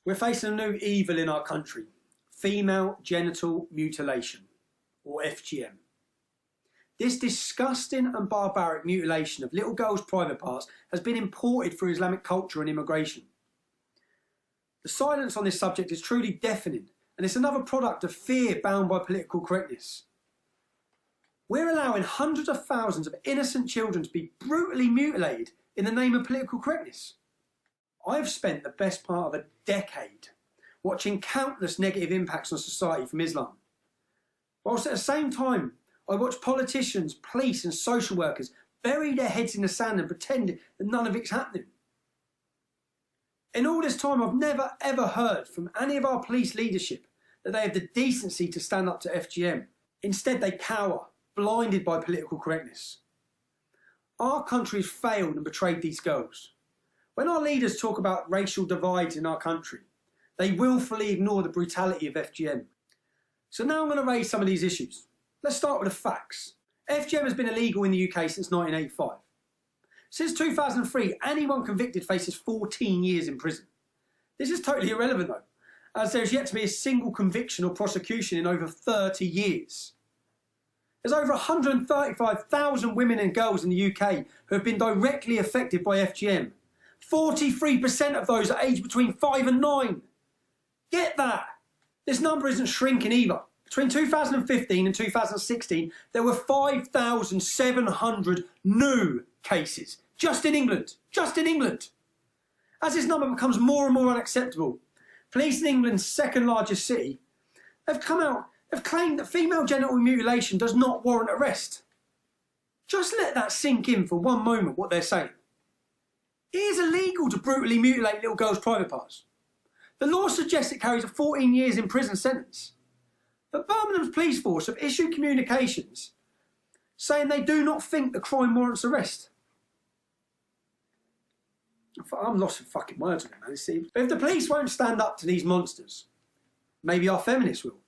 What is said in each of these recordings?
We're facing a new evil in our country, female genital mutilation, or FGM. This disgusting and barbaric mutilation of little girls' private parts has been imported through Islamic culture and immigration. The silence on this subject is truly deafening, and it's another product of fear bound by political correctness. We're allowing hundreds of thousands of innocent children to be brutally mutilated in the name of political correctness. I've spent the best part of a decade watching countless negative impacts on society from Islam, whilst at the same time I watch politicians, police and social workers bury their heads in the sand and pretend that none of it's happening. In all this time, I've never ever heard from any of our police leadership that they have the decency to stand up to FGM. Instead, they cower, blinded by political correctness. Our country has failed and betrayed these girls. When our leaders talk about racial divides in our country, they willfully ignore the brutality of FGM. So now I'm going to raise some of these issues. Let's start with the facts. FGM has been illegal in the UK since 1985. Since 2003, anyone convicted faces 14 years in prison. This is totally irrelevant though, as there's yet to be a single conviction or prosecution in over 30 years. There's over 135,000 women and girls in the UK who have been directly affected by FGM. 43% of those are aged between 5 and 9. Get that! This number isn't shrinking either. Between 2015 and 2016, there were 5,700 new cases. Just in England. Just in England. As this number becomes more and more unacceptable, police in England's second largest city have claimed that female genital mutilation does not warrant arrest. Just let that sink in for one moment what they're saying. It is illegal to brutally mutilate little girls' private parts. The law suggests it carries a 14 years in prison sentence. But Birmingham's police force have issued communications saying they do not think the crime warrants arrest. I'm lost in fucking words on it, man. See, but if the police won't stand up to these monsters, maybe our feminists will.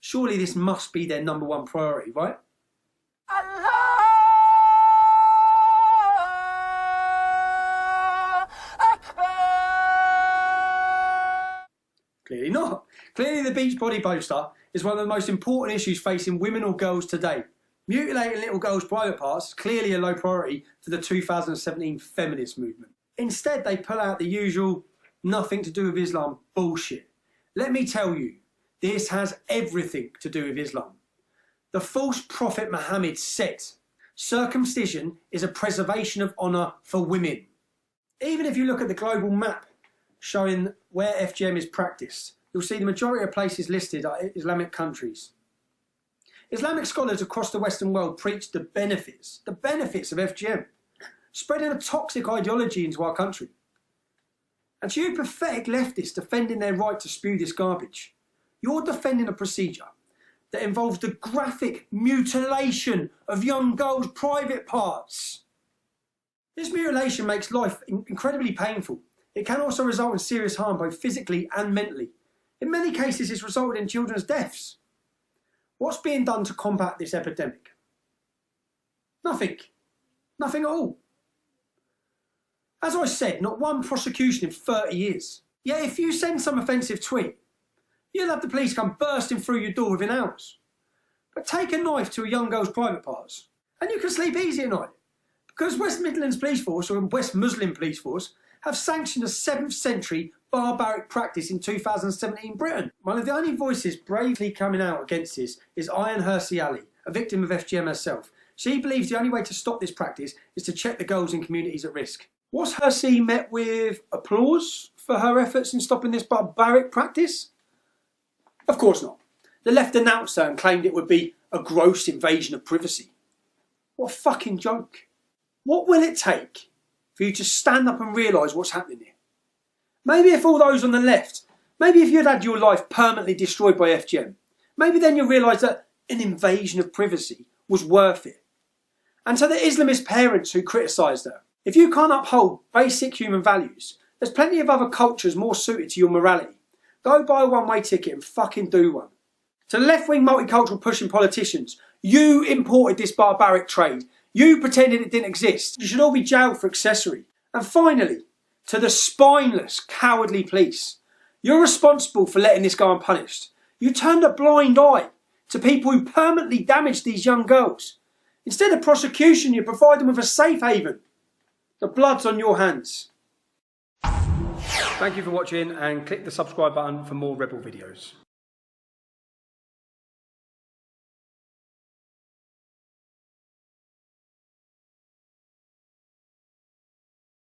Surely this must be their number one priority, right? Clearly not. Clearly the beach body poster is one of the most important issues facing women or girls today. Mutilating little girls' private parts is clearly a low priority for the 2017 feminist movement. Instead, they pull out the usual nothing to do with Islam bullshit. Let me tell you, this has everything to do with Islam. The false prophet Muhammad said, circumcision is a preservation of honour for women. Even if you look at the global map showing where FGM is practiced, you'll see the majority of places listed are Islamic countries. Islamic scholars across the Western world preach the benefits of FGM, spreading a toxic ideology into our country. And to you pathetic leftists defending their right to spew this garbage, you're defending a procedure that involves the graphic mutilation of young girls' private parts. This mutilation makes life incredibly painful. It can also result in serious harm both physically and mentally. In many cases, it's resulted in children's deaths. What's being done to combat this epidemic? Nothing. Nothing at all. As I said, not one prosecution in 30 years. Yet if you send some offensive tweet, you'll have the police come bursting through your door within hours. But take a knife to a young girl's private parts, and you can sleep easy at night. Because West Midlands Police Force, or Islam.Muslim Police Force, have sanctioned a 7th century barbaric practice in 2017 Britain. One of the only voices bravely coming out against this is Ayan Hirsi Ali, a victim of FGM herself. She believes the only way to stop this practice is to check the girls in communities at risk. Was Hirsi met with applause for her efforts in stopping this barbaric practice? Of course not. The left denounced her and claimed it would be a gross invasion of privacy. What a fucking joke. What will it take for you to stand up and realise what's happening here? Maybe if all those on the left, maybe if you'd had your life permanently destroyed by FGM, maybe then you'll realise that an invasion of privacy was worth it. And to the Islamist parents who criticised her, if you can't uphold basic human values, there's plenty of other cultures more suited to your morality. Go buy a one-way ticket and fucking do one. To left-wing multicultural pushing politicians, you imported this barbaric trade. You pretended it didn't exist. You should all be jailed for accessory. And finally, to the spineless, cowardly police, You're responsible for letting this go unpunished. You turned a blind eye to people who permanently damaged these young girls. Instead of prosecution, you provide them with a safe haven. The blood's on your hands. Thank you for watching, and click the subscribe button for more Rebel videos.